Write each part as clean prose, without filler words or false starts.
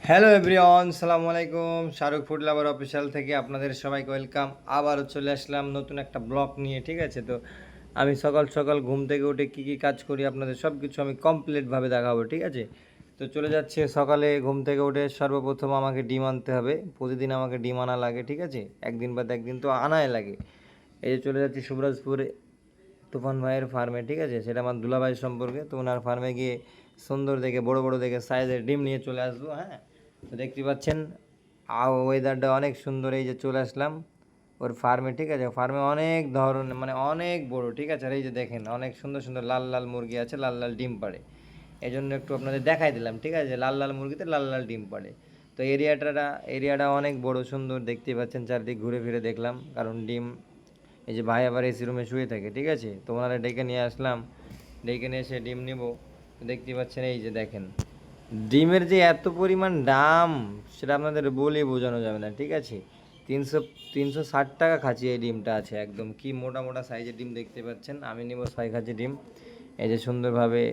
Hello everyone, সালামু আলাইকুম। Shahrukh food lover official থেকে আপনাদের সবাইকে ওয়েলকাম। আবারও চলে আসলাম নতুন একটা ব্লগ নিয়ে, ঠিক আছে? তো আমি সকাল সকাল ঘুম থেকে উঠে কী কী কাজ করি আপনাদের সব কিছু আমি কমপ্লিটভাবে দেখাবো, ঠিক আছে? তো চলে যাচ্ছে সকালে ঘুম থেকে উঠে সর্বপ্রথম আমাকে ডিম আনতে হবে। প্রতিদিন আমাকে ডিম আনা লাগে, ঠিক আছে? একদিন বাদ একদিন তো আনাই লাগে। এই যে চলে যাচ্ছি শুভরাজপুরে তুফান ভাইয়ের ফার্মে, ঠিক আছে? সেটা আমার দুলাভাই সম্পর্কে। তো ওনার ফার্মে গিয়ে সুন্দর দেখে বড় বড় দেখে সাইজের ডিম নিয়ে চলে আসবো। হ্যাঁ, তো দেখতে পাচ্ছেন ওয়েদারটা অনেক সুন্দর। এই যে চলে আসলাম ওর ফার্মে, ঠিক আছে? ফার্মে অনেক ধরনের মানে অনেক বড়, ঠিক আছে? আর এই যে দেখেন অনেক সুন্দর সুন্দর লাল লাল মুরগি আছে, লাল লাল ডিম পাড়ে। এই জন্য একটু আপনাদের দেখাই দিলাম, ঠিক আছে? লাল লাল মুরগিতে লাল লাল ডিম পাড়ে। তো এরিয়াটা অনেক বড় সুন্দর দেখতে পাচ্ছেন। চারদিক ঘুরে ফিরে দেখলাম, কারণ ডিম এই যে ভাই আবার এসি রুমে শুয়ে থাকে, ঠিক আছে? তো ওনারা ডেকে নিয়ে আসলাম, ডেকে নিয়ে এসে ডিম নিব। দেখতে পাচ্ছেন এই যে দেখেন ডিমের যে এত পরিমাণ দাম সেটা আপনাদের বলে বোঝানো যাবে না, ঠিক আছে? 360 টাকা খাচ্ছি এই ডিমটা আছে একদম কি মোটা মোটা সাইজের ডিম দেখতে পাচ্ছেন। আমি নিব 6 খাঁচি ডিম। এই যে সুন্দরভাবে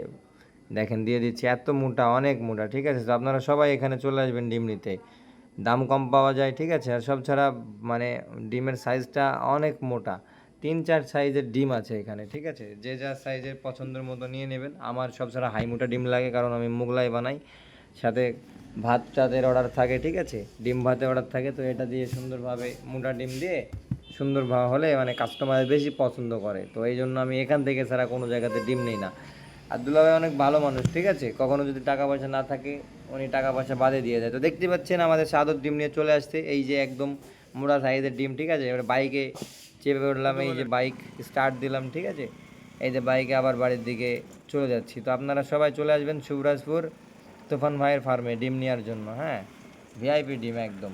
দেখেন দিয়ে দিচ্ছি, এত মোটা অনেক মোটা, ঠিক আছে? তো আপনারা সবাই এখানে চলে আসবেন ডিম নিতে। দাম কম পাওয়া যায়, ঠিক আছে? আর সব ছাড়া মানে ডিমের সাইজটা অনেক মোটা, 3-4 সাইজের ডিম আছে এখানে, ঠিক আছে? যে যা সাইজের পছন্দের মতো নিয়ে নেবেন। আমার সব ছাড়া হাই মোটা ডিম লাগে, কারণ আমি মোগলাই বানাই, সাথে ভাত টাতের অর্ডার থাকে, ঠিক আছে? ডিম ভাতের অর্ডার থাকে। তো এটা দিয়ে সুন্দরভাবে মোটা ডিম দিয়ে সুন্দরভাবে হলে মানে কাস্টমার বেশি পছন্দ করে। তো এই জন্য আমি এখান থেকে ছাড়া কোনো জায়গাতে ডিম নিই না। আর দুলাভাই অনেক ভালো মানুষ, ঠিক আছে? কখনো যদি টাকা পয়সা না থাকে উনি টাকা পয়সা বাদে দিয়ে দেয়। তো দেখতে পাচ্ছেন আমাদের সাদর ডিম নিয়ে চলে আসছে, এই যে একদম মোটা সাইজের ডিম, ঠিক আছে? এবার বাইকে চেপে উঠলাম, এই যে বাইক স্টার্ট দিলাম, ঠিক আছে? এই যে বাইকে আবার বাড়ির দিকে চলে যাচ্ছি। তো আপনারা সবাই চলে আসবেন শুভরাজপুর তুফান ভাইয়ের ফার্মে ডিম নেওয়ার জন্য। হ্যাঁ, ভিআইপি ডিম একদম।